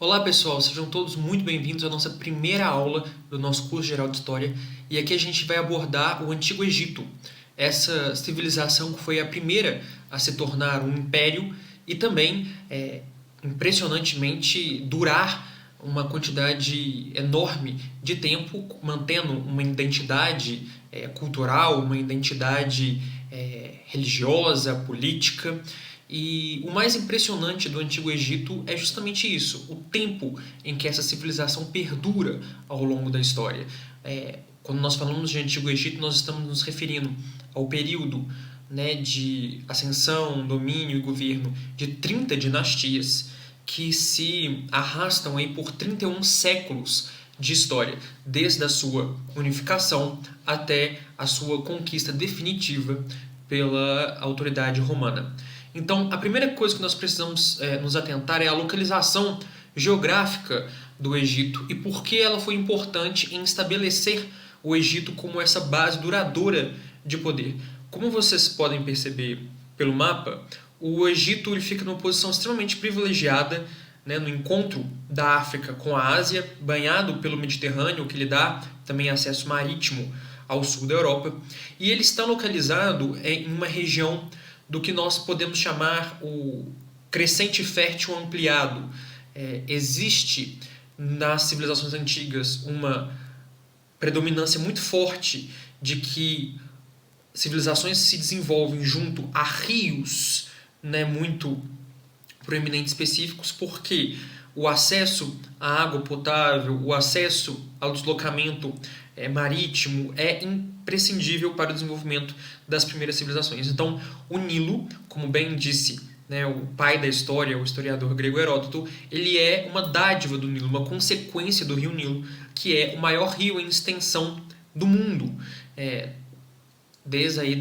Olá pessoal, sejam todos muito bem-vindos à nossa primeira aula do nosso curso geral de História. E aqui a gente vai abordar o Antigo Egito, essa civilização que foi a primeira a se tornar um império e também, impressionantemente, durar uma quantidade enorme de tempo, mantendo uma identidade cultural, uma identidade religiosa, política. E o mais impressionante do Antigo Egito é justamente isso, o tempo em que essa civilização perdura ao longo da história. Quando nós falamos de Antigo Egito, nós estamos nos referindo ao período, né, de ascensão, domínio e governo de 30 dinastias que se arrastam aí por 31 séculos de história, desde a sua unificação até a sua conquista definitiva pela autoridade romana. Então, a primeira coisa que nós precisamos nos atentar é a localização geográfica do Egito e por que ela foi importante em estabelecer o Egito como essa base duradoura de poder. Como vocês podem perceber pelo mapa, o Egito ele fica numa posição extremamente privilegiada, né, no encontro da África com a Ásia, banhado pelo Mediterrâneo, que lhe dá também acesso marítimo ao sul da Europa, e ele está localizado em uma região do que nós podemos chamar o crescente fértil ampliado. Existe nas civilizações antigas uma predominância muito forte de que civilizações se desenvolvem junto a rios, né, muito proeminentes específicos, porque o acesso à água potável, o acesso ao deslocamento marítimo é imprescindível para o desenvolvimento das primeiras civilizações. Então, o Nilo, como bem disse, né, o pai da história, o historiador grego Heródoto, ele é uma dádiva do Nilo, uma consequência do rio Nilo, que é o maior rio em extensão do mundo, desde aí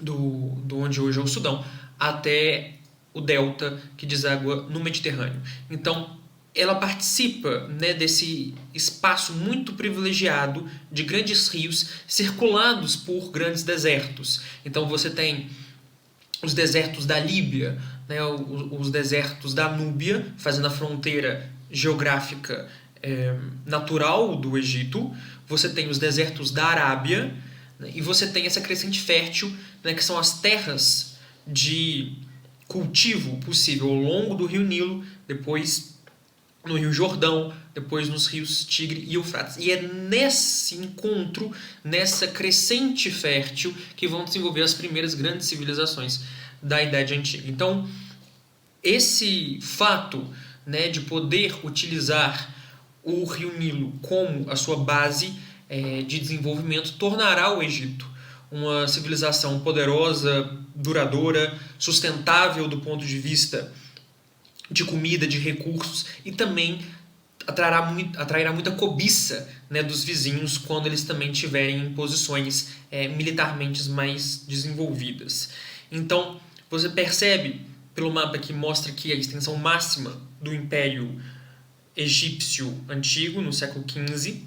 do onde hoje é o Sudão até o delta que deságua no Mediterrâneo. Então, ela participa, né, desse espaço muito privilegiado de grandes rios circulados por grandes desertos. Então você tem os desertos da Líbia, né, os desertos da Núbia, fazendo a fronteira geográfica natural do Egito. Você tem os desertos da Arábia, né, e você tem essa crescente fértil, né, que são as terras de cultivo possível ao longo do rio Nilo, depois no rio Jordão, depois nos rios Tigre e Eufrates. E é nesse encontro, nessa crescente fértil, que vão desenvolver as primeiras grandes civilizações da Idade Antiga. Então, esse fato, né, de poder utilizar o rio Nilo como a sua base de desenvolvimento tornará o Egito uma civilização poderosa, duradoura, sustentável do ponto de vista de comida, de recursos, e também atrairá muita cobiça, né, dos vizinhos quando eles também tiverem em posições militarmente mais desenvolvidas. Então, você percebe pelo mapa que mostra que a extensão máxima do Império Egípcio Antigo, no século XV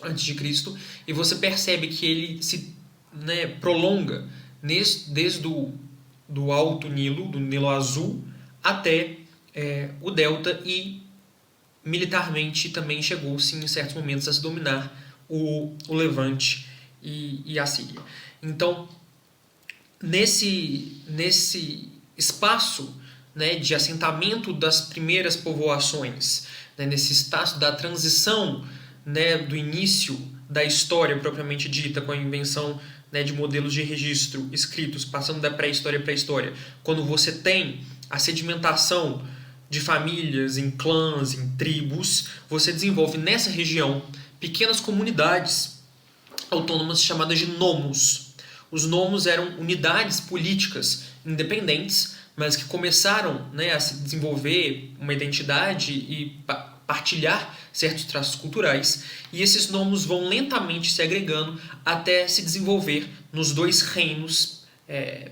a.C., e você percebe que ele se, né, prolonga desde do Alto Nilo, do Nilo Azul, até o delta, e militarmente também chegou-se em certos momentos a se dominar o Levante e a Síria. Então, nesse espaço, né, de assentamento das primeiras povoações, né, nesse espaço da transição, né, do início da história propriamente dita, com a invenção, né, de modelos de registro escritos, passando da pré-história para a história, quando você tem a sedimentação de famílias em clãs, em tribos, você desenvolve nessa região pequenas comunidades autônomas chamadas de nomos. Os nomos eram unidades políticas independentes, mas que começaram, né, a se desenvolver uma identidade e partilhar certos traços culturais, e esses nomos vão lentamente se agregando até se desenvolver nos dois reinos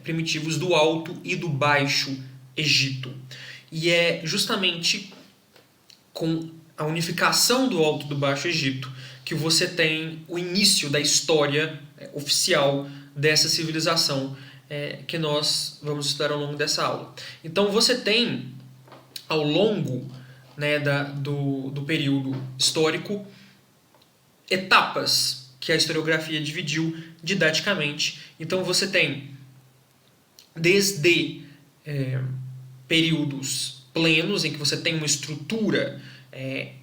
primitivos do Alto e do Baixo Egito. E é justamente com a unificação do Alto e do Baixo Egito que você tem o início da história oficial dessa civilização que nós vamos estudar ao longo dessa aula. Então você tem, ao longo né, do período histórico, etapas que a historiografia dividiu didaticamente. Então você tem desde períodos plenos, em que você tem uma estrutura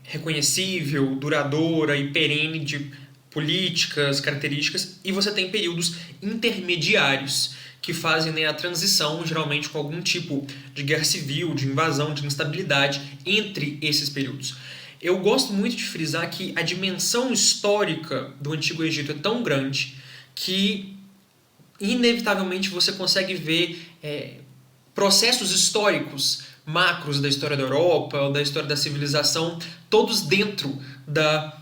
reconhecível, duradoura e perene de políticas, características, e você tem períodos intermediários, que fazem, né, a transição, geralmente com algum tipo de guerra civil, de invasão, de instabilidade entre esses períodos. Eu gosto muito de frisar que a dimensão histórica do Antigo Egito é tão grande que, inevitavelmente, você consegue ver processos históricos macros da história da Europa, ou da história da civilização, todos dentro da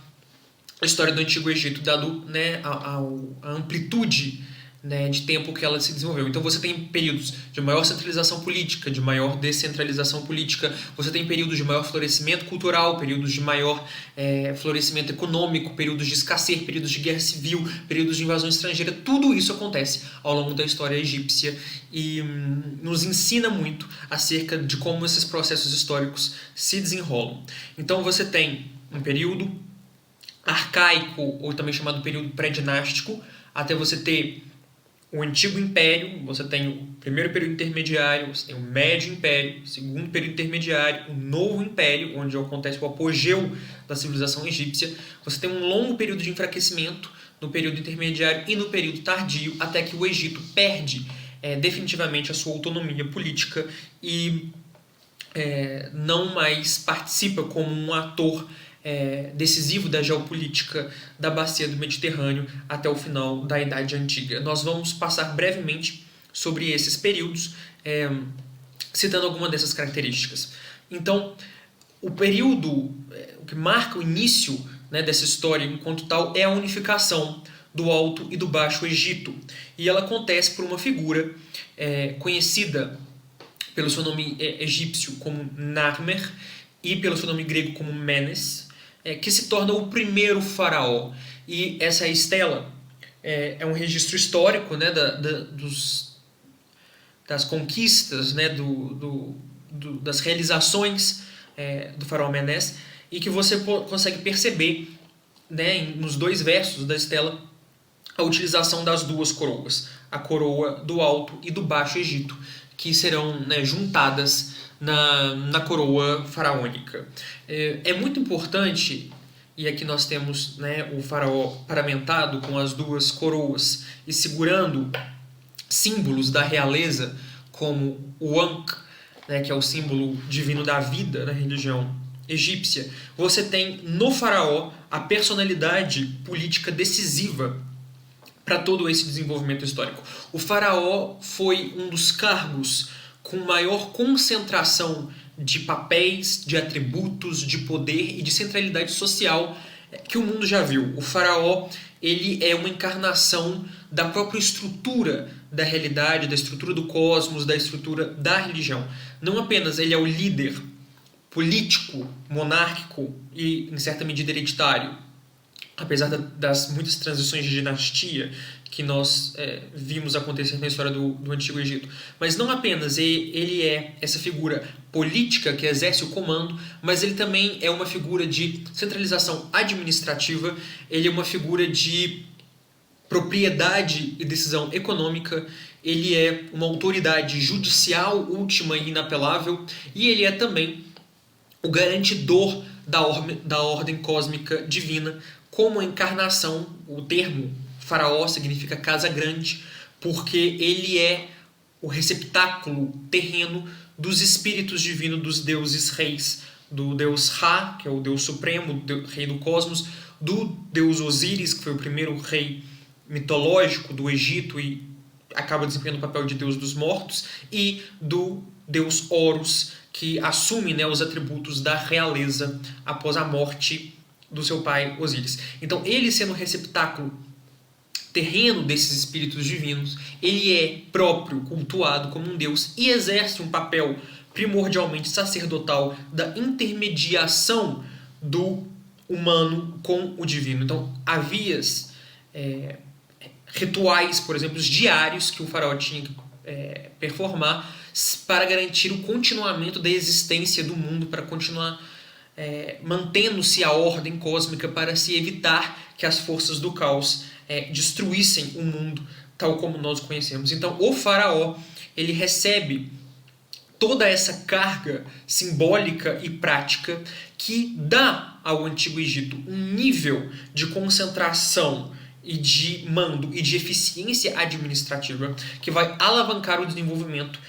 história do Antigo Egito, dado, né, a amplitude, né, de tempo que ela se desenvolveu. Então você tem períodos de maior centralização política, de maior descentralização política, você tem períodos de maior florescimento cultural, períodos de maior florescimento econômico, períodos de escassez, períodos de guerra civil, períodos de invasão estrangeira. Tudo isso acontece ao longo da história egípcia e nos ensina muito acerca de como esses processos históricos se desenrolam. Então você tem um período arcaico, ou também chamado período pré-dinástico, até você ter o Antigo Império. Você tem o primeiro período intermediário, você tem o Médio Império, o segundo período intermediário, o Novo Império, onde acontece o apogeu da civilização egípcia. Você tem um longo período de enfraquecimento no período intermediário e no período tardio, até que o Egito perde definitivamente a sua autonomia política e não mais participa como um ator decisivo da geopolítica da bacia do Mediterrâneo até o final da Idade Antiga. Nós vamos passar brevemente sobre esses períodos, citando alguma dessas características. Então, o período o que marca o início, né, dessa história enquanto tal é a unificação do Alto e do Baixo Egito. E ela acontece por uma figura conhecida pelo seu nome egípcio como Narmer e pelo seu nome grego como Menes, que se torna o primeiro faraó. E essa estela é um registro histórico, né, das conquistas, né, das realizações do faraó Menes, e que você consegue perceber, né, nos dois versos da estela a utilização das duas coroas, a coroa do Alto e do Baixo Egito, que serão, né, juntadas na coroa faraônica. É muito importante, e aqui nós temos, né, o faraó paramentado com as duas coroas e segurando símbolos da realeza, como o Ankh, né, que é o símbolo divino da vida na religião egípcia. Você tem no faraó a personalidade política decisiva para todo esse desenvolvimento histórico. O faraó foi um dos cargos com maior concentração de papéis, de atributos, de poder e de centralidade social que o mundo já viu. O faraó, ele é uma encarnação da própria estrutura da realidade, da estrutura do cosmos, da estrutura da religião. Não apenas ele é o líder político, monárquico e, em certa medida, hereditário, apesar das muitas transições de dinastia que nós vimos acontecer na história do Antigo Egito. Mas não apenas ele é essa figura política que exerce o comando, mas ele também é uma figura de centralização administrativa, ele é uma figura de propriedade e decisão econômica, ele é uma autoridade judicial última e inapelável, e ele é também o garantidor da ordem cósmica divina, como a encarnação. O termo faraó significa casa grande, porque ele é o receptáculo terreno dos espíritos divinos dos deuses reis, do deus Ra, que é o deus supremo, rei do cosmos, do deus Osíris, que foi o primeiro rei mitológico do Egito e acaba desempenhando o papel de deus dos mortos, e do deus Horus, que assume, né, os atributos da realeza após a morte do seu pai Osíris. Então, ele sendo o receptáculo terreno desses espíritos divinos, ele é próprio, cultuado como um deus e exerce um papel primordialmente sacerdotal da intermediação do humano com o divino. Então, havia rituais, por exemplo, diários que o faraó tinha que performar para garantir o continuamento da existência do mundo, para continuar mantendo-se a ordem cósmica para se evitar que as forças do caos destruíssem o mundo tal como nós o conhecemos. Então, o faraó, ele recebe toda essa carga simbólica e prática que dá ao Antigo Egito um nível de concentração e de mando e de eficiência administrativa que vai alavancar o desenvolvimento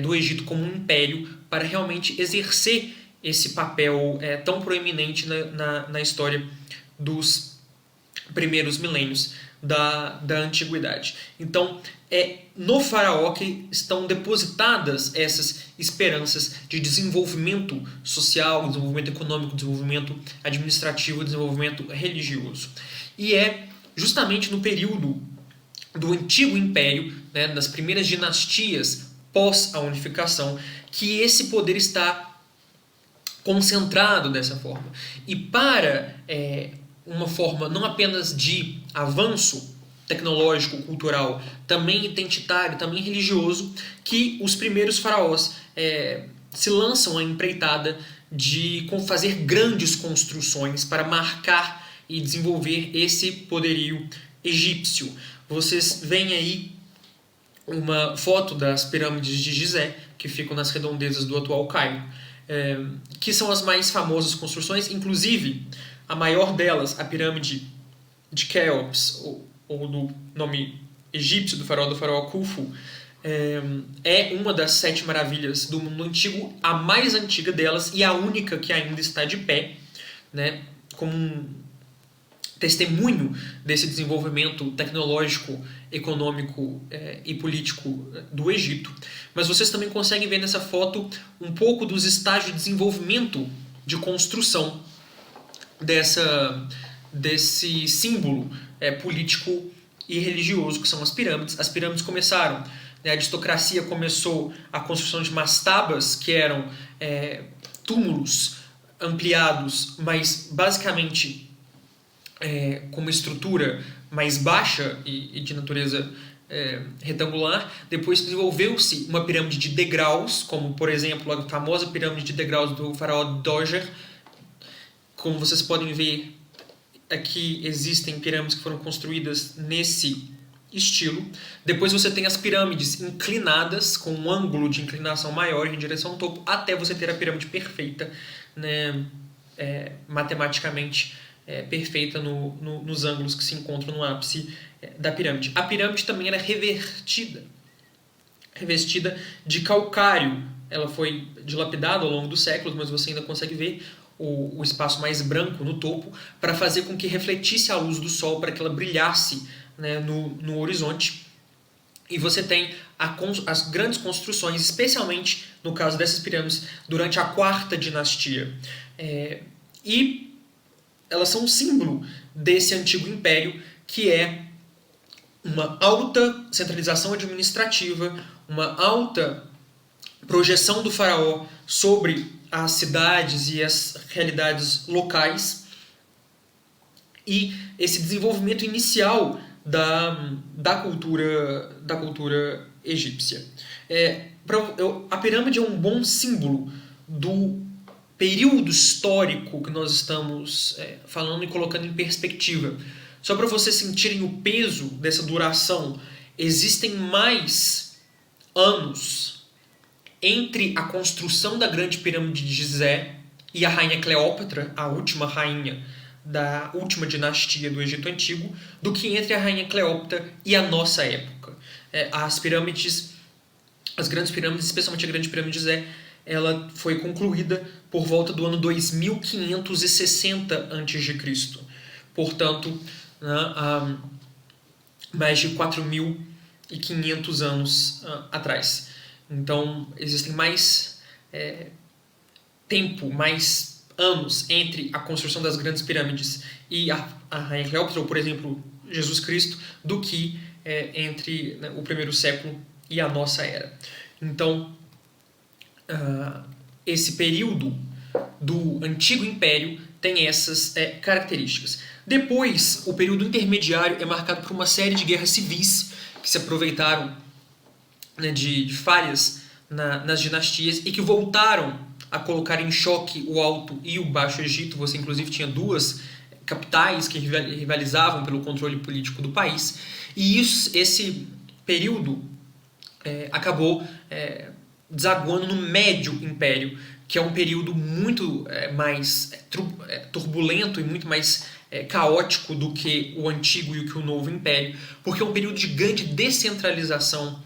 do Egito como um império para realmente exercer esse papel tão proeminente na história dos primeiros milênios da Antiguidade. Então, no faraó que estão depositadas essas esperanças de desenvolvimento social, desenvolvimento econômico, desenvolvimento administrativo, desenvolvimento religioso. E é justamente no período do Antigo Império, das primeiras dinastias pós a unificação, que esse poder está concentrado dessa forma. E para uma forma não apenas de avanço tecnológico, cultural, também identitário, também religioso, que os primeiros faraós se lançam à empreitada de fazer grandes construções para marcar e desenvolver esse poderio egípcio. Vocês veem aí uma foto das pirâmides de Gizé, que ficam nas redondezas do atual Cairo, que são as mais famosas construções, inclusive a maior delas, a pirâmide de Quéops, ou do nome egípcio do faraó Khufu, é uma das 7 maravilhas do mundo antigo, a mais antiga delas e a única que ainda está de pé, como um testemunho desse desenvolvimento tecnológico, econômico e político do Egito. Mas vocês também conseguem ver nessa foto um pouco dos estágios de desenvolvimento de construção desse símbolo político e religioso que são as pirâmides. As pirâmides começaram, a aristocracia começou a construção de mastabas, que eram túmulos ampliados, mas basicamente com uma estrutura mais baixa e de natureza retangular. Depois desenvolveu-se uma pirâmide de degraus, como por exemplo a famosa pirâmide de degraus do faraó Djoser. Como vocês podem ver, aqui existem pirâmides que foram construídas nesse estilo. Depois você tem as pirâmides inclinadas, com um ângulo de inclinação maior em direção ao topo, até você ter a pirâmide perfeita, matematicamente perfeita nos ângulos que se encontram no ápice da pirâmide. A pirâmide também era revestida de calcário. Ela foi dilapidada ao longo dos séculos, mas você ainda consegue ver o espaço mais branco no topo, para fazer com que refletisse a luz do sol, para que ela brilhasse no horizonte. E você tem as grandes construções, especialmente no caso dessas pirâmides, durante a 4ª dinastia. E elas são um símbolo desse antigo império, que é uma alta centralização administrativa, uma alta projeção do faraó sobre as cidades e as realidades locais, e esse desenvolvimento inicial da cultura egípcia. A pirâmide é um bom símbolo do período histórico que nós estamos falando e colocando em perspectiva. Só para vocês sentirem o peso dessa duração, existem mais anos entre a construção da grande pirâmide de Gizé e a rainha Cleópatra, a última rainha da última dinastia do Egito Antigo, do que entre a rainha Cleópatra e a nossa época. As grandes pirâmides, especialmente a grande pirâmide de Gizé, ela foi concluída por volta do ano 2560 a.C., portanto, há mais de 4.500 anos atrás. Então, existem mais tempo, mais anos entre a construção das grandes pirâmides e a rainha Cleópatra, ou, por exemplo, Jesus Cristo, do que entre o primeiro século e a nossa era. Então, esse período do Antigo Império tem essas características. Depois, o período intermediário é marcado por uma série de guerras civis que se aproveitaram de falhas nas dinastias e que voltaram a colocar em choque o Alto e o Baixo Egito. Você, inclusive, tinha duas capitais que rivalizavam pelo controle político do país. E esse período acabou desaguando no Médio Império, que é um período muito mais turbulento e muito mais caótico do que o Antigo e que o Novo Império, porque é um período de grande descentralização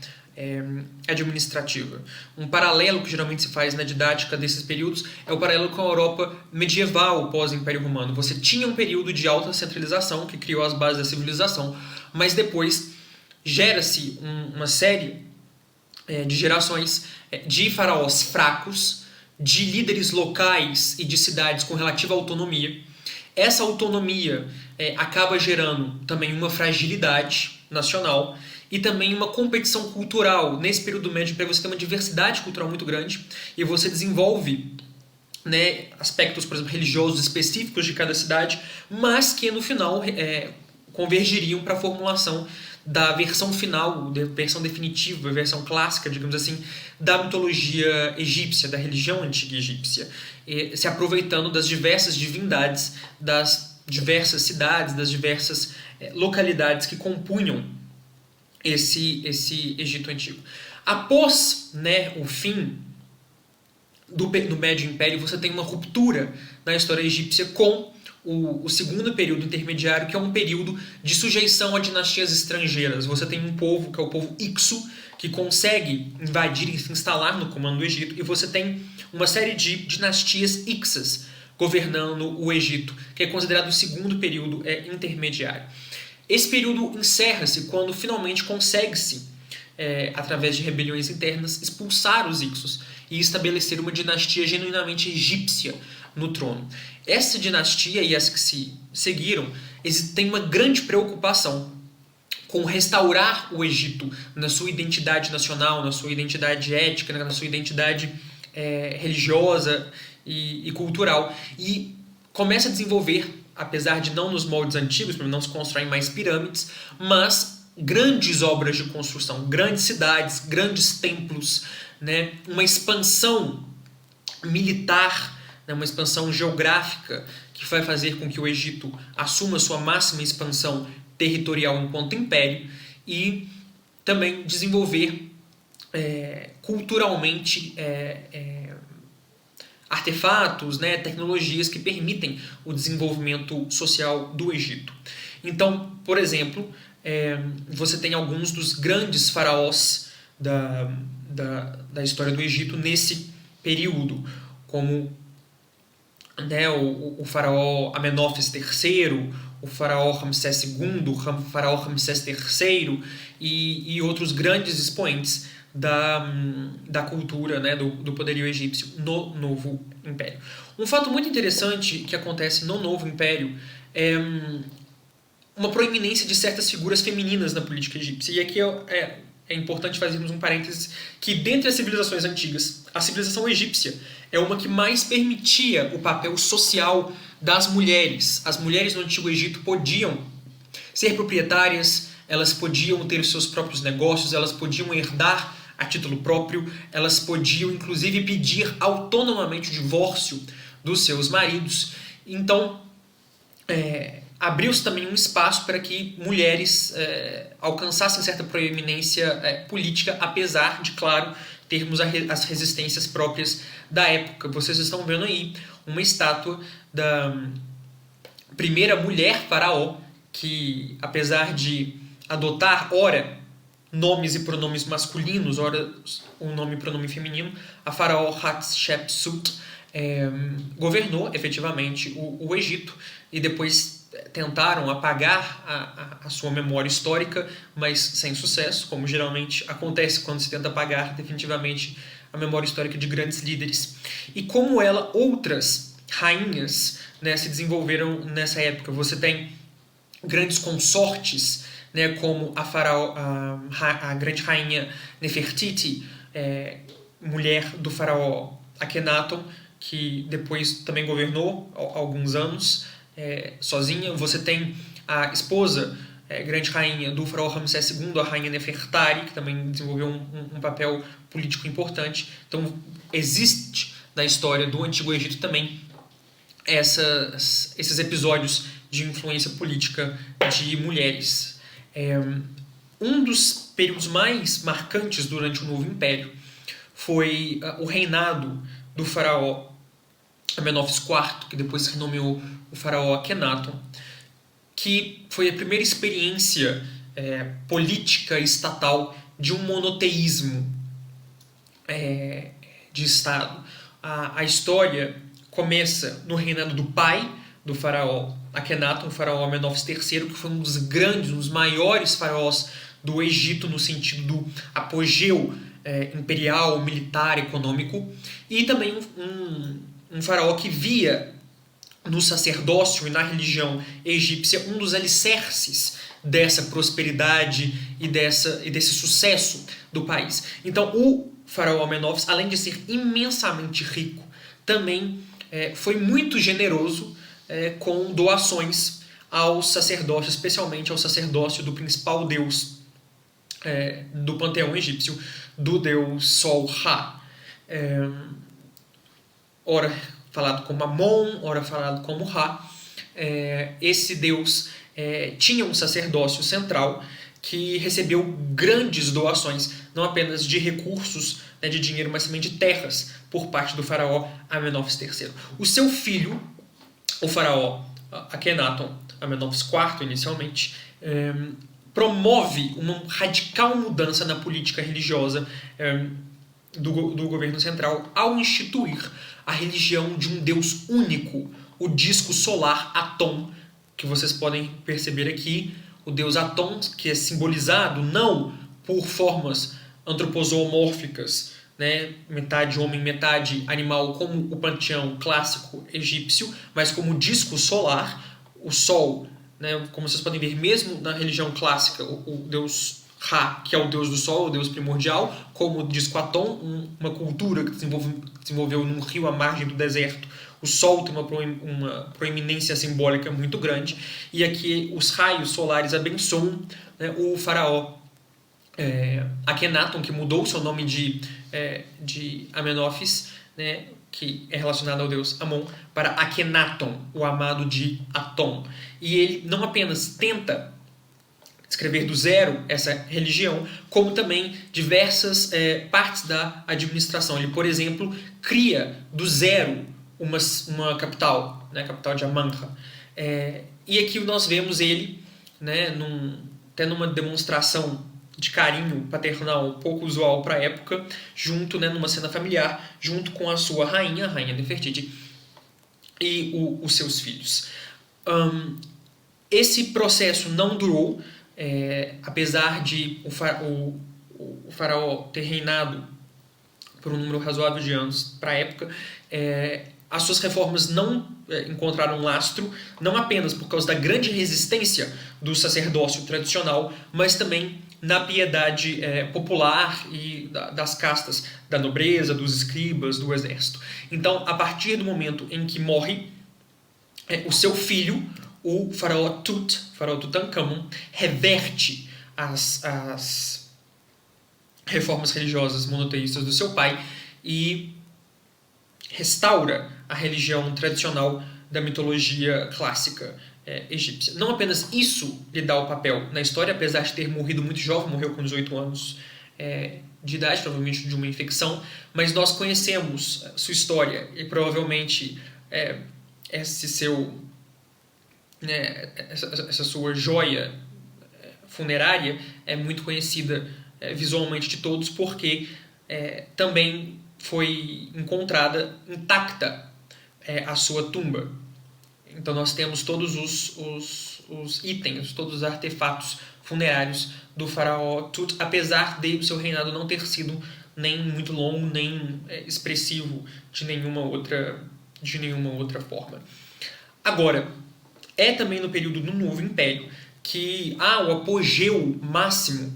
administrativa. Um paralelo que geralmente se faz na didática desses períodos é o paralelo com a Europa medieval pós-Império Romano. Você tinha um período de alta centralização que criou as bases da civilização, mas depois gera-se uma série de gerações de faraós fracos, de líderes locais e de cidades com relativa autonomia. Essa autonomia acaba gerando também uma fragilidade nacional e também uma competição cultural. Nesse período médio, você tem uma diversidade cultural muito grande e você desenvolve aspectos, por exemplo, religiosos específicos de cada cidade, mas que no final convergiriam para a formulação da versão final, da versão definitiva, a versão clássica, digamos assim, da mitologia egípcia, da religião antiga egípcia, se aproveitando das diversas divindades, das diversas cidades, das diversas localidades que compunham esse Egito Antigo. Após o fim do Médio Império, você tem uma ruptura na história egípcia com o segundo período intermediário, que é um período de sujeição a dinastias estrangeiras. Você tem um povo, que é o povo Ixo, que consegue invadir e se instalar no comando do Egito, e você tem uma série de dinastias Ixas governando o Egito, que é considerado o segundo período intermediário. Esse período encerra-se quando finalmente consegue-se, através de rebeliões internas, expulsar os Ixos e estabelecer uma dinastia genuinamente egípcia no trono. Essa dinastia e as que se seguiram têm uma grande preocupação com restaurar o Egito na sua identidade nacional, na sua identidade ética, na sua identidade religiosa e cultural, e começa a desenvolver, apesar de não nos moldes antigos, não se constroem mais pirâmides, mas grandes obras de construção, grandes cidades, grandes templos, uma expansão militar, uma expansão geográfica que vai fazer com que o Egito assuma sua máxima expansão territorial enquanto império, e também desenvolver culturalmente artefatos, tecnologias que permitem o desenvolvimento social do Egito. Então, por exemplo, você tem alguns dos grandes faraós da história do Egito nesse período, como o faraó Amenófis III, o faraó Ramsés II, o faraó Ramsés III e outros grandes expoentes da cultura, do poderio egípcio no Novo Império. Um fato muito interessante que acontece no Novo Império é uma proeminência de certas figuras femininas na política egípcia. E aqui é importante fazermos um parênteses que, dentre as civilizações antigas, a civilização egípcia é uma que mais permitia o papel social das mulheres. As mulheres no Antigo Egito podiam ser proprietárias, elas podiam ter os seus próprios negócios, elas podiam herdar a título próprio, elas podiam inclusive pedir autonomamente o divórcio dos seus maridos. Então, abriu-se também um espaço para que mulheres alcançassem certa proeminência política, apesar de, claro, termos as resistências próprias da época. Vocês estão vendo aí uma estátua da primeira mulher faraó, que, apesar de adotar, ora, nomes e pronomes masculinos, ora, um nome e pronome feminino, a faraó Hatshepsut governou efetivamente o Egito, e depois tentaram apagar a sua memória histórica, mas sem sucesso, como geralmente acontece quando se tenta apagar definitivamente a memória histórica de grandes líderes. E como ela, outras rainhas se desenvolveram nessa época. Você tem grandes consortes, como a grande rainha Nefertiti, mulher do faraó Akhenaton, que depois também governou alguns anos sozinha. Você tem a esposa, grande rainha do faraó Ramsés II, a rainha Nefertari, que também desenvolveu um papel político importante. Então existe da história do Antigo Egito também esses episódios de influência política de mulheres. Um dos períodos mais marcantes durante o Novo Império foi o reinado do faraó Amenófis IV, que depois se renomeou o faraó Akhenaton, que foi a primeira experiência política estatal de um monoteísmo de Estado. A história começa no reinado do pai do faraó Akhenaton, o faraó Amenófis III, que foi um dos grandes, um dos maiores faraós do Egito no sentido do apogeu imperial, militar, econômico, e também um faraó que via no sacerdócio e na religião egípcia um dos alicerces dessa prosperidade e desse sucesso do país. Então, o faraó Amenófis, além de ser imensamente rico, também foi muito generoso com doações aos sacerdócios, especialmente ao sacerdócio do principal deus do panteão egípcio, do deus Sol Ra. Ora falado como Amon, ora falado como Ra. Esse deus tinha um sacerdócio central que recebeu grandes doações, não apenas de recursos, de dinheiro, mas também de terras, por parte do faraó Amenófis III. O seu filho, o faraó Akhenaton, Amenófis IV inicialmente, promove uma radical mudança na política religiosa do governo central ao instituir a religião de um Deus único, o disco solar Aton, que vocês podem perceber aqui, o deus Aton, que é simbolizado não por formas antroposomórficas, metade homem, metade animal, como o panteão clássico egípcio, mas como disco solar, o Sol, como vocês podem ver, mesmo na religião clássica, o deus Ra, que é o deus do sol, o deus primordial, como o disco Aton, uma cultura que desenvolveu num rio à margem do deserto. O sol tem uma proeminência simbólica muito grande, e aqui os raios solares abençoam o faraó Akhenaton, que mudou seu nome de Amenófis, que é relacionado ao deus Amon, para Akhenaton, o amado de Aton. E ele não apenas tenta escrever do zero essa religião, como também diversas partes da administração. Ele, por exemplo, cria do zero uma capital, a capital de Amanra. E aqui nós vemos ele, até numa demonstração de carinho paternal um pouco usual para a época, junto, numa cena familiar, junto com a sua rainha, a rainha Nefertiti, e os seus filhos. Esse processo não durou, apesar de o faraó ter reinado por um número razoável de anos para a época, as suas reformas não encontraram lastro, não apenas por causa da grande resistência do sacerdócio tradicional, mas também na piedade popular e das castas da nobreza, dos escribas, do exército. Então, a partir do momento em que morre o seu filho, o faraó Tutankhamon, reverte as reformas religiosas monoteístas do seu pai e restaura a religião tradicional da mitologia clássica egípcia. Não apenas isso lhe dá o papel na história, apesar de ter morrido muito jovem, morreu com 18 anos de idade, provavelmente de uma infecção, mas nós conhecemos sua história e provavelmente essa sua joia funerária é muito conhecida visualmente de todos, porque também foi encontrada intacta a sua tumba. Então nós temos todos os itens, todos os artefatos funerários do faraó Tut, apesar de o seu reinado não ter sido nem muito longo, nem expressivo de nenhuma outra forma. Agora, é também no período do Novo Império que há o apogeu máximo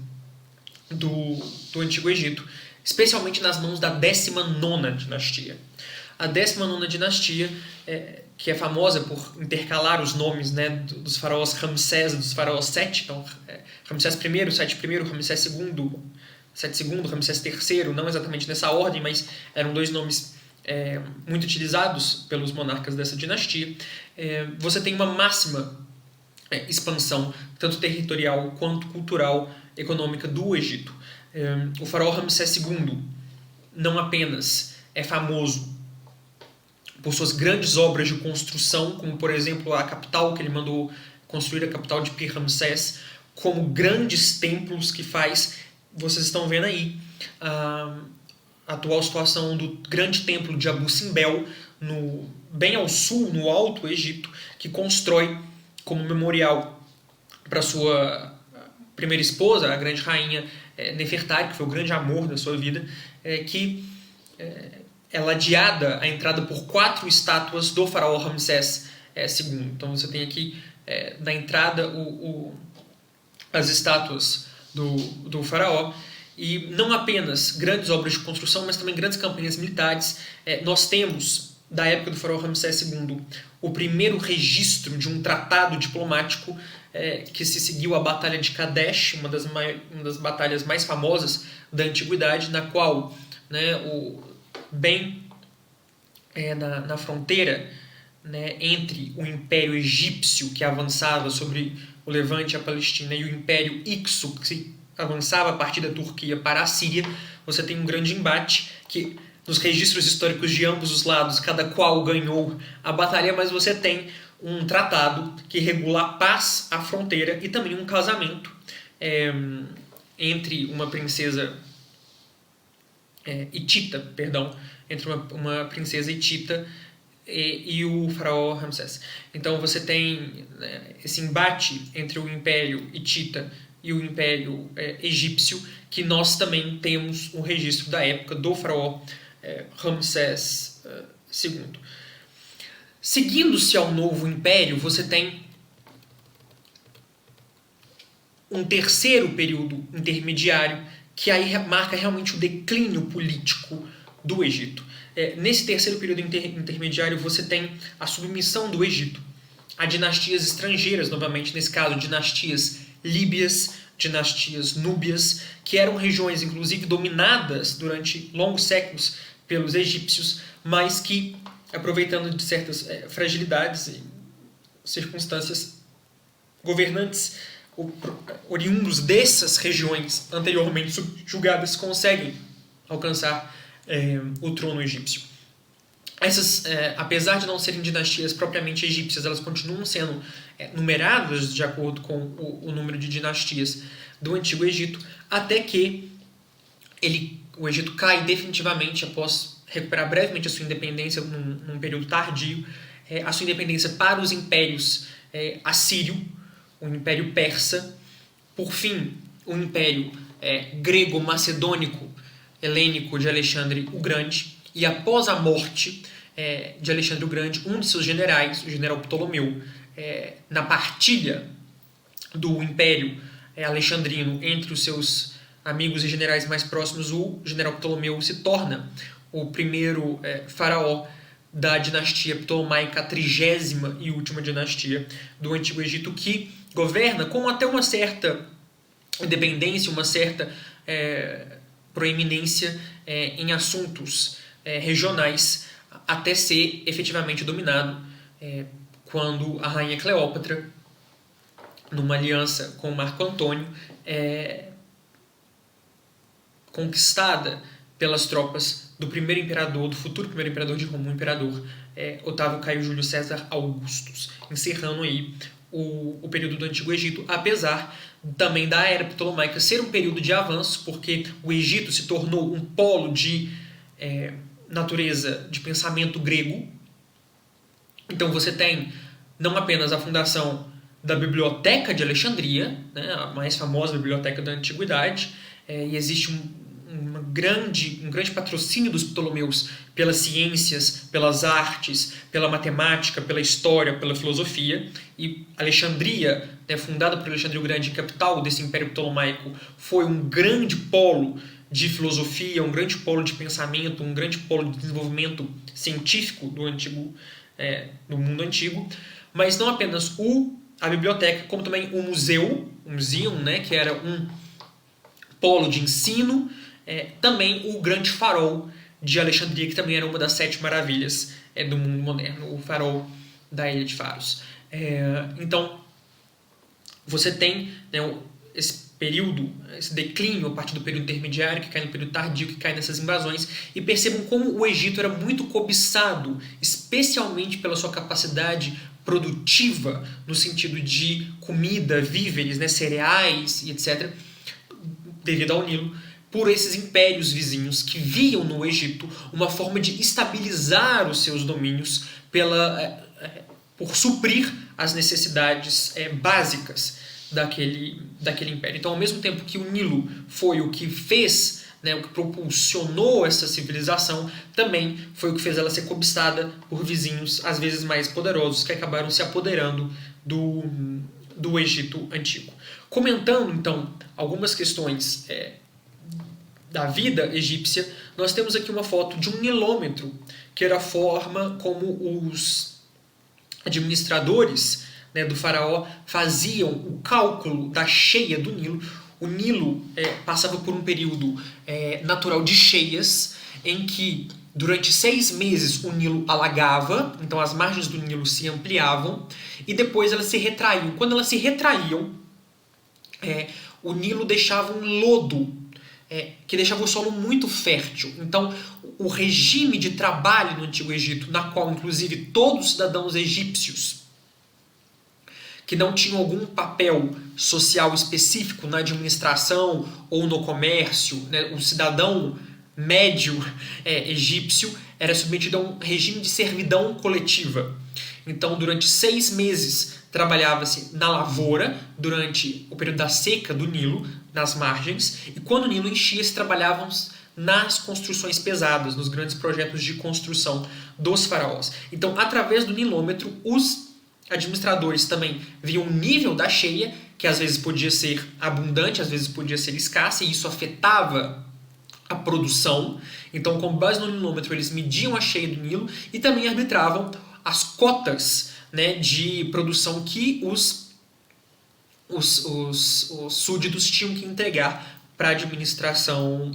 do Antigo Egito, especialmente nas mãos da 19ª dinastia. A 19ª dinastia, que é famosa por intercalar os nomes dos faraós Ramsés e dos faraós Sete, então Ramsés I, Sete I, Ramsés II, Sete II, Ramsés III, não exatamente nessa ordem, mas eram dois nomes muito utilizados pelos monarcas dessa dinastia, você tem uma máxima expansão, tanto territorial quanto cultural, econômica do Egito. O faraó Ramsés II não apenas é famoso por suas grandes obras de construção, como por exemplo a capital que ele mandou construir, a capital de Pi-Ramsés, como grandes templos que faz, vocês estão vendo aí, a atual situação do grande templo de Abu Simbel, bem ao sul, no Alto Egito, que constrói como memorial para sua primeira esposa, a grande rainha Nefertari, que foi o grande amor da sua vida, que é ladeada a entrada por 4 estátuas do faraó Ramsés II. Então você tem aqui na entrada as estátuas do faraó, e não apenas grandes obras de construção, mas também grandes campanhas militares. Nós temos, da época do faraó Ramsés II, o primeiro registro de um tratado diplomático que se seguiu à Batalha de Kadesh, uma das batalhas mais famosas da antiguidade, na qual, né, na fronteira, né, entre o Império Egípcio, que avançava sobre o Levante e a Palestina, e o Império Ixo, que se avançava a partir da Turquia para a Síria, você tem um grande embate que, nos registros históricos de ambos os lados, cada qual ganhou a batalha, mas você tem um tratado que regula a paz à fronteira e também um casamento entre uma princesa entre uma princesa hitita e o faraó Ramsés. Então você tem esse embate entre o Império Hitita e o Império Egípcio, que nós também temos um registro da época do faraó Ramsés II. Seguindo-se ao novo império, você tem um terceiro período intermediário, que aí marca realmente o declínio político do Egito. Nesse terceiro período intermediário, você tem a submissão do Egito a dinastias estrangeiras, novamente, nesse caso, dinastias líbias, dinastias núbias, que eram regiões, inclusive, dominadas durante longos séculos pelos egípcios, mas que, aproveitando de certas fragilidades e circunstâncias, governantes oriundos dessas regiões anteriormente subjugadas conseguem alcançar o trono egípcio. Essas, apesar de não serem dinastias propriamente egípcias, elas continuam sendo numeradas de acordo com o número de dinastias do Antigo Egito, até que o Egito cai definitivamente após recuperar brevemente a sua independência num período tardio, a sua independência para os impérios assírio, o Império Persa, por fim, o Império grego-macedônico helênico de Alexandre o Grande, e após a morte de Alexandre o Grande, um de seus generais, o general Ptolomeu, na partilha do Império Alexandrino entre os seus amigos e generais mais próximos, o general Ptolomeu se torna o primeiro faraó da dinastia ptolomaica, a 30ª e última dinastia do Antigo Egito, que governa com até uma certa independência, uma certa proeminência em assuntos regionais, até ser efetivamente dominado quando a rainha Cleópatra, numa aliança com Marco Antônio, conquistada pelas tropas do primeiro imperador, do futuro primeiro imperador de Roma, o imperador Otávio Caio Júlio César Augustus, encerrando aí o período do Antigo Egito, apesar também da era ptolomaica ser um período de avanço, porque o Egito se tornou um polo de natureza de pensamento grego. Então você tem não apenas a fundação da Biblioteca de Alexandria, né, a mais famosa biblioteca da Antiguidade, e existe um grande patrocínio dos Ptolomeus pelas ciências, pelas artes, pela matemática, pela história, pela filosofia, e Alexandria, fundada por Alexandre o Grande, capital desse Império Ptolomaico, foi um grande polo de filosofia, um grande polo de pensamento, um grande polo de desenvolvimento científico do mundo antigo, mas não apenas a biblioteca, como também o museum, né, que era um polo de ensino, também o grande farol de Alexandria, que também era uma das 7 maravilhas do mundo moderno, o farol da Ilha de Faros. Então, você tem, né, esse período, esse declínio a partir do período intermediário, que cai no período tardio, que cai nessas invasões, e percebam como o Egito era muito cobiçado, especialmente pela sua capacidade produtiva, no sentido de comida, víveres, né, cereais e etc., devido ao Nilo, por esses impérios vizinhos que viam no Egito uma forma de estabilizar os seus domínios por suprir as necessidades básicas daquele império. Então, ao mesmo tempo que o Nilo foi o que fez, né, o que propulsionou essa civilização, também foi o que fez ela ser cobiçada por vizinhos, às vezes mais poderosos, que acabaram se apoderando do Egito Antigo. Comentando, então, algumas questões da vida egípcia, nós temos aqui uma foto de um nilômetro, que era a forma como os administradores, né, do faraó faziam o cálculo da cheia do Nilo. O Nilo passava por um período natural de cheias, em que durante 6 meses o Nilo alagava, então as margens do Nilo se ampliavam, e depois elas se retraíam. Quando elas se retraíam, o Nilo deixava um lodo, que deixava o solo muito fértil. Então, o regime de trabalho no Antigo Egito, na qual, inclusive, todos os cidadãos egípcios que não tinham algum papel social específico na administração ou no comércio, né, o cidadão médio egípcio era submetido a um regime de servidão coletiva. Então, durante 6 meses, trabalhava-se na lavoura, durante o período da seca do Nilo, nas margens, e quando o Nilo enchia, se trabalhavam nas construções pesadas, nos grandes projetos de construção dos faraós. Então, através do nilômetro, os administradores também viam o nível da cheia, que às vezes podia ser abundante, às vezes podia ser escassa, e isso afetava a produção. Então, com base no nilômetro, eles mediam a cheia do Nilo e também arbitravam as cotas, né, de produção que os súditos tinham que entregar para a administração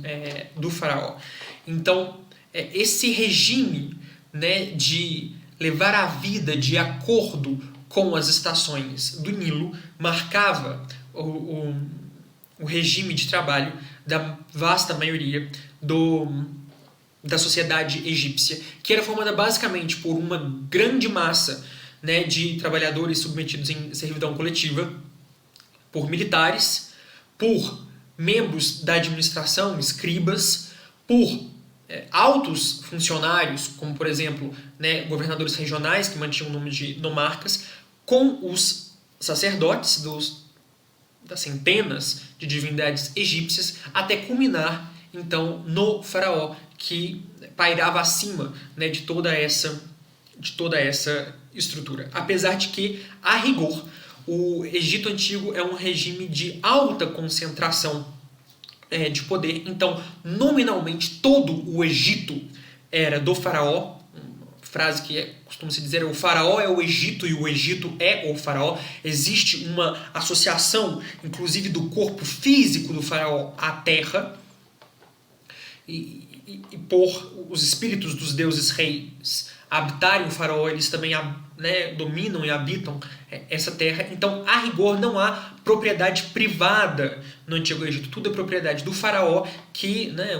do faraó. Então, esse regime, né, de levar a vida de acordo com as estações do Nilo marcava o regime de trabalho da vasta maioria da sociedade egípcia, que era formada basicamente por uma grande massa, né, de trabalhadores submetidos em servidão coletiva, por militares, por membros da administração, escribas, por altos funcionários, como por exemplo, né, governadores regionais que mantinham o nome de nomarcas, com os sacerdotes das centenas de divindades egípcias, até culminar então no faraó, que pairava acima, né, de toda essa estrutura. Apesar de que, a rigor, o Egito Antigo é um regime de alta concentração de poder. Então, nominalmente, todo o Egito era do faraó. Uma frase que costuma se dizer: o faraó é o Egito e o Egito é o faraó. Existe uma associação, inclusive, do corpo físico do faraó à terra. E por os espíritos dos deuses reis habitarem o faraó, eles também, né, dominam e habitam essa terra. Então, a rigor, não há propriedade privada no Antigo Egito. Tudo é propriedade do faraó, que, né,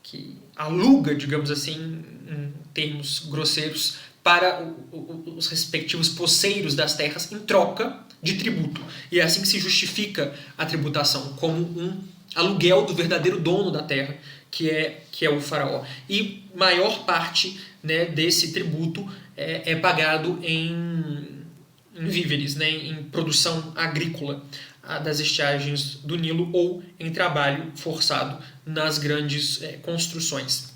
que aluga, digamos assim, em termos grosseiros, para os respectivos posseiros das terras em troca de tributo. E é assim que se justifica a tributação, como um aluguel do verdadeiro dono da terra, que é o faraó. E maior parte, né, desse tributo é pagado em víveres, né, em produção agrícola das estiagens do Nilo ou em trabalho forçado nas grandes construções.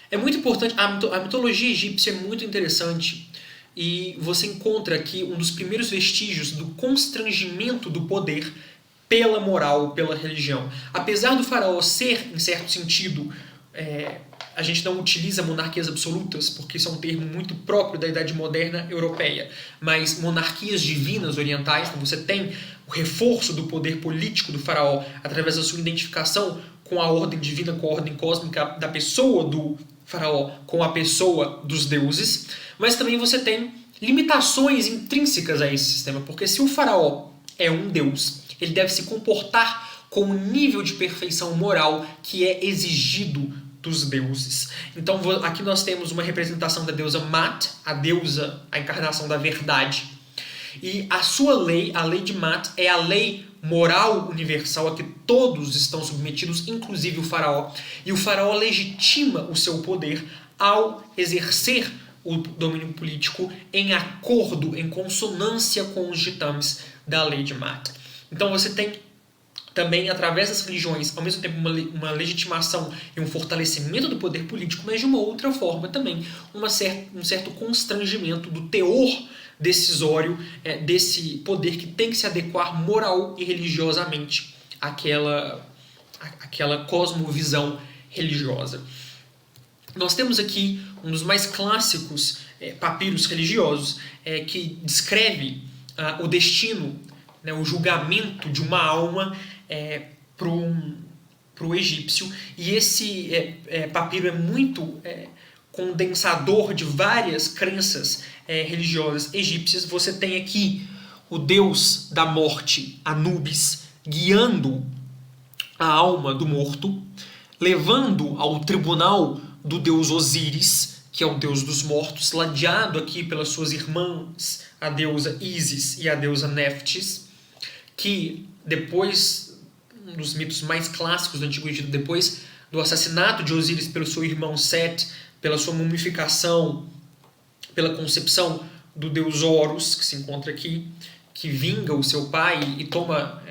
É muito importante, a mitologia egípcia é muito interessante, e você encontra aqui um dos primeiros vestígios do constrangimento do poder pela moral, pela religião. Apesar do faraó ser, em certo sentido, a gente não utiliza monarquias absolutas, porque isso é um termo muito próprio da Idade Moderna europeia, mas monarquias divinas orientais, então você tem o reforço do poder político do faraó através da sua identificação com a ordem divina, com a ordem cósmica da pessoa do faraó, com a pessoa dos deuses, mas também você tem limitações intrínsecas a esse sistema, porque se o faraó é um deus, ele deve se comportar com o nível de perfeição moral que é exigido dos deuses. Então aqui nós temos uma representação da deusa Mat, a deusa, a encarnação da verdade. E a sua lei, a lei de Mat, é a lei moral universal a que todos estão submetidos, inclusive o faraó. E o faraó legitima o seu poder ao exercer o domínio político em acordo, em consonância com os ditames da lei de Mat. Então você tem também, através das religiões, ao mesmo tempo uma legitimação e um fortalecimento do poder político, mas de uma outra forma também um certo constrangimento do teor decisório desse poder que tem que se adequar moral e religiosamente àquela cosmovisão religiosa. Nós temos aqui um dos mais clássicos papiros religiosos que descreve o destino, o julgamento de uma alma para o egípcio. E esse papiro é muito condensador de várias crenças religiosas egípcias. Você tem aqui o deus da morte, Anubis, guiando a alma do morto, levando ao tribunal do deus Osíris, que é o deus dos mortos, ladeado aqui pelas suas irmãs, a deusa Ísis e a deusa Néftis, que depois, um dos mitos mais clássicos do Antigo Egito, depois do assassinato de Osíris pelo seu irmão Set, pela sua mumificação, pela concepção do deus Horus, que se encontra aqui, que vinga o seu pai e toma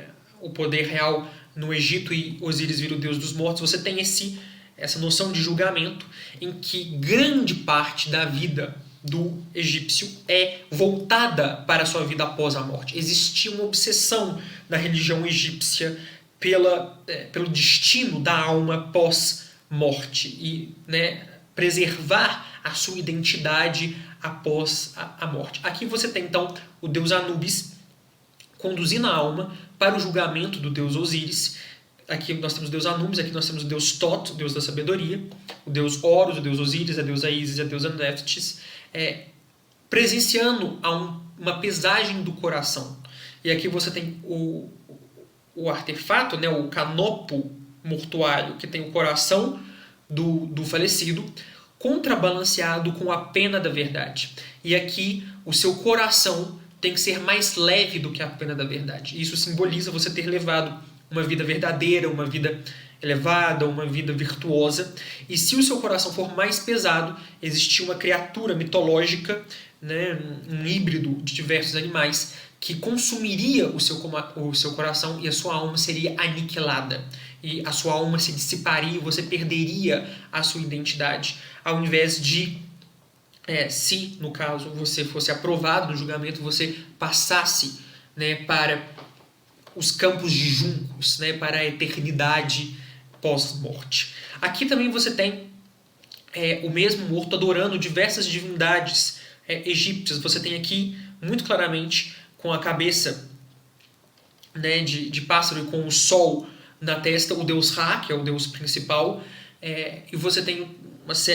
o poder real no Egito, e Osíris vira o deus dos mortos. Você tem essa noção de julgamento em que grande parte da vida do egípcio é voltada para a sua vida após a morte. Existia uma obsessão na religião egípcia pelo destino da alma pós-morte e preservar a sua identidade após a morte. Aqui você tem então o deus Anubis conduzindo a alma para o julgamento do deus Osíris. Aqui nós temos o deus Anubis, aqui nós temos o deus Tot, o deus da sabedoria, o deus Horus, o deus Osíris, a deusa Ísis e a deusa Néftis, presenciando uma pesagem do coração. E aqui você tem o artefato, o canopo mortuário, que tem o coração do falecido, contrabalanceado com a pena da verdade. E aqui o seu coração tem que ser mais leve do que a pena da verdade. Isso simboliza você ter levado uma vida verdadeira, uma vida elevada, uma vida virtuosa. E se o seu coração for mais pesado, existia uma criatura mitológica, um híbrido de diversos animais, que consumiria o seu coração e a sua alma seria aniquilada. E a sua alma se dissiparia e você perderia a sua identidade, ao invés de, se no caso você fosse aprovado no julgamento, você passasse para os campos de juncos, para a eternidade pós-morte. Aqui também você tem o mesmo morto adorando diversas divindades egípcias. Você tem aqui, muito claramente, com a cabeça de pássaro e com o sol na testa, o deus Ra, que é o deus principal, e você tem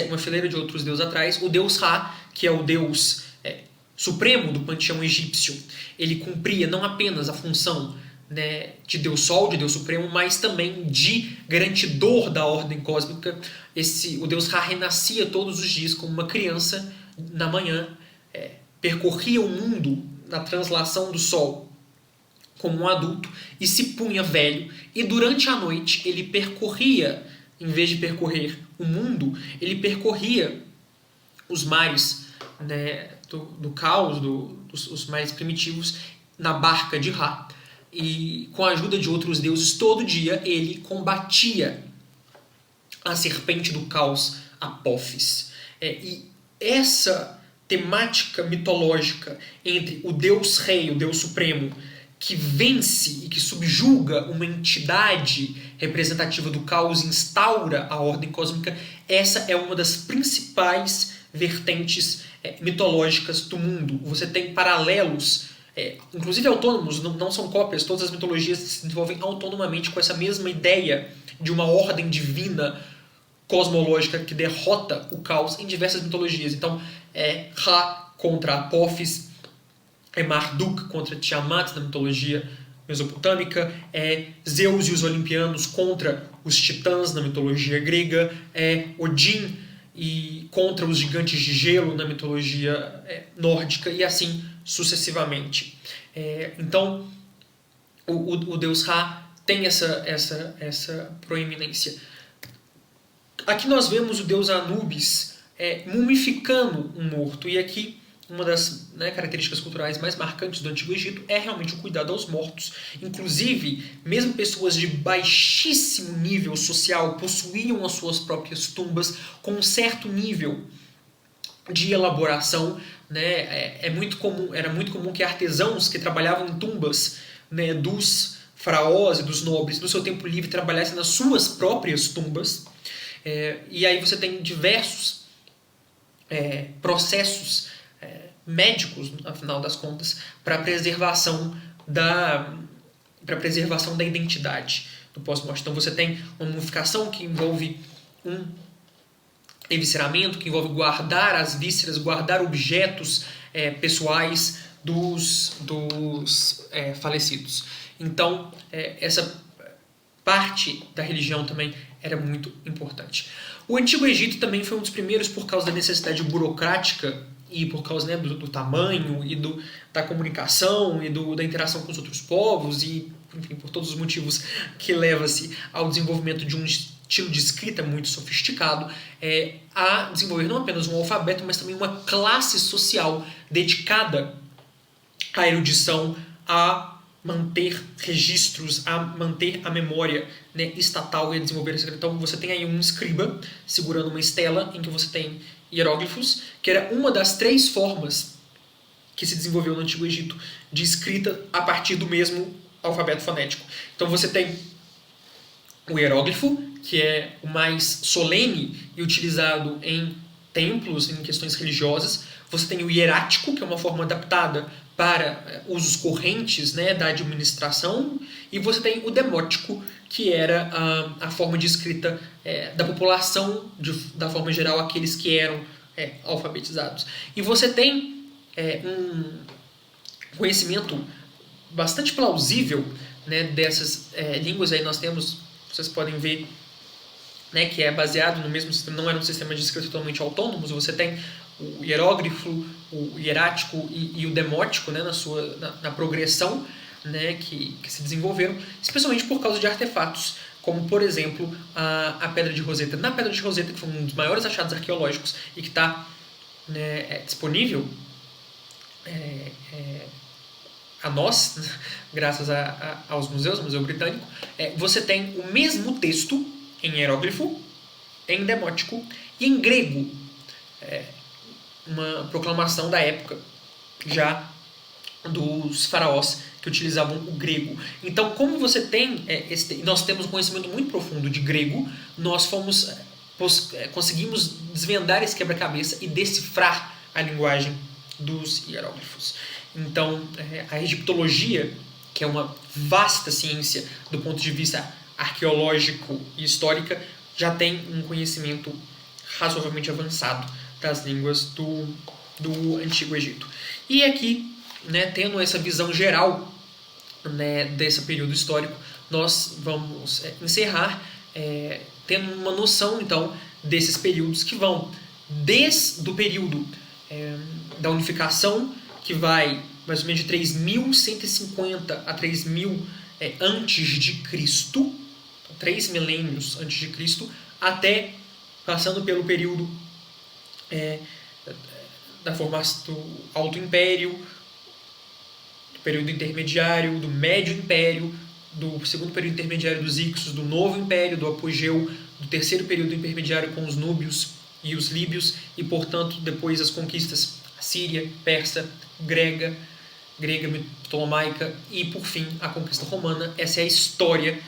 uma fileira de outros deuses atrás. O deus Ra, que é o deus supremo do panteão egípcio, ele cumpria não apenas a função de Deus Sol, de Deus Supremo, mas também de garantidor da ordem cósmica. O Deus Ra renascia todos os dias como uma criança na manhã, percorria o mundo na translação do Sol como um adulto e se punha velho, e durante a noite ele percorria, em vez de percorrer o mundo, ele percorria os mares do caos, os mares primitivos, na barca de Ra. E com a ajuda de outros deuses, todo dia ele combatia a serpente do caos, Apófis. E essa temática mitológica entre o Deus Rei, o Deus Supremo, que vence e que subjuga uma entidade representativa do caos e instaura a ordem cósmica, essa é uma das principais vertentes mitológicas do mundo. Você tem paralelos inclusive autônomos, não são cópias, todas as mitologias se desenvolvem autonomamente com essa mesma ideia de uma ordem divina cosmológica que derrota o caos em diversas mitologias. Então, Ra contra Apophis, Marduk contra Tiamat na mitologia mesopotâmica, Zeus e os olimpianos contra os titãs na mitologia grega, Odin e contra os gigantes de gelo na mitologia nórdica, e assim sucessivamente. Então, o deus Ra tem essa proeminência. Aqui nós vemos o deus Anubis mumificando um morto, e aqui uma das características culturais mais marcantes do Antigo Egito é realmente o cuidado aos mortos. Inclusive, mesmo pessoas de baixíssimo nível social possuíam as suas próprias tumbas com um certo nível de elaboração. Era muito comum que artesãos que trabalhavam em tumbas dos faraós e dos nobres no seu tempo livre trabalhassem nas suas próprias tumbas. E aí você tem diversos processos médicos, afinal das contas, para a preservação da identidade do pós-morte. Então você tem uma mumificação que envolve um evisceramento, que envolve guardar as vísceras, guardar objetos pessoais dos falecidos. Então, essa parte da religião também era muito importante. O Antigo Egito também foi um dos primeiros por causa da necessidade burocrática e por causa do tamanho e da comunicação e da interação com os outros povos e, enfim, por todos os motivos que leva-se ao desenvolvimento de um estilo de escrita muito sofisticado, a desenvolver não apenas um alfabeto, mas também uma classe social dedicada à erudição, a manter registros, a manter a memória estatal e a desenvolver essa. Então você tem aí um escriba segurando uma estela em que você tem hieróglifos, que era uma das 3 formas que se desenvolveu no Antigo Egito de escrita a partir do mesmo alfabeto fonético. Então você tem o hieróglifo, que é o mais solene e utilizado em templos, em questões religiosas. Você tem o hierático, que é uma forma adaptada para usos correntes da administração, e você tem o demótico, que era a forma de escrita da população, da forma geral, aqueles que eram alfabetizados. E você tem um conhecimento bastante plausível dessas línguas. Aí nós temos, vocês podem ver, que é baseado no mesmo sistema, não era um sistema de escrita totalmente autônomos. Você tem o hierógrafo, o hierático e o demótico na progressão que se desenvolveram, especialmente por causa de artefatos, como, por exemplo, a Pedra de Roseta. Na Pedra de Roseta, que foi um dos maiores achados arqueológicos e que está disponível a nós, graças aos museus, o Museu Britânico, você tem o mesmo texto em hieróglifo, em demótico e em grego. Uma proclamação da época já dos faraós que utilizavam o grego. Então, como você tem nós temos um conhecimento muito profundo de grego, nós conseguimos desvendar esse quebra-cabeça e decifrar a linguagem dos hieróglifos. Então, a egiptologia, que é uma vasta ciência do ponto de vista arqueológico e histórica, já tem um conhecimento razoavelmente avançado das línguas do Antigo Egito. E aqui, tendo essa visão geral desse período histórico, nós vamos encerrar tendo uma noção, então, desses períodos que vão desde o período da unificação, que vai mais ou menos de 3.150 a 3.000 antes de Cristo, 3 milênios antes de Cristo, até passando pelo período da formação do Alto Império, do período intermediário, do Médio Império, do segundo período intermediário dos Ixos, do Novo Império, do apogeu do terceiro período intermediário com os núbios e os líbios, e, portanto, depois as conquistas síria, persa, grega, ptolomaica e, por fim, a conquista romana. Essa é a história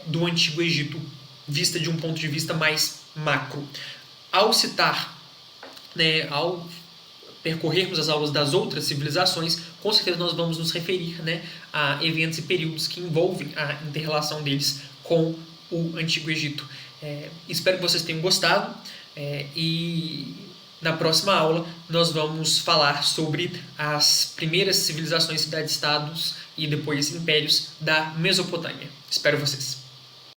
do Antigo Egito, vista de um ponto de vista mais macro. Ao citar, ao percorrermos as aulas das outras civilizações, com certeza nós vamos nos referir, né, a eventos e períodos que envolvem a inter-relação deles com o Antigo Egito. Espero que vocês tenham gostado e na próxima aula nós vamos falar sobre as primeiras civilizações, cidades-estados e depois impérios da Mesopotâmia. Espero vocês!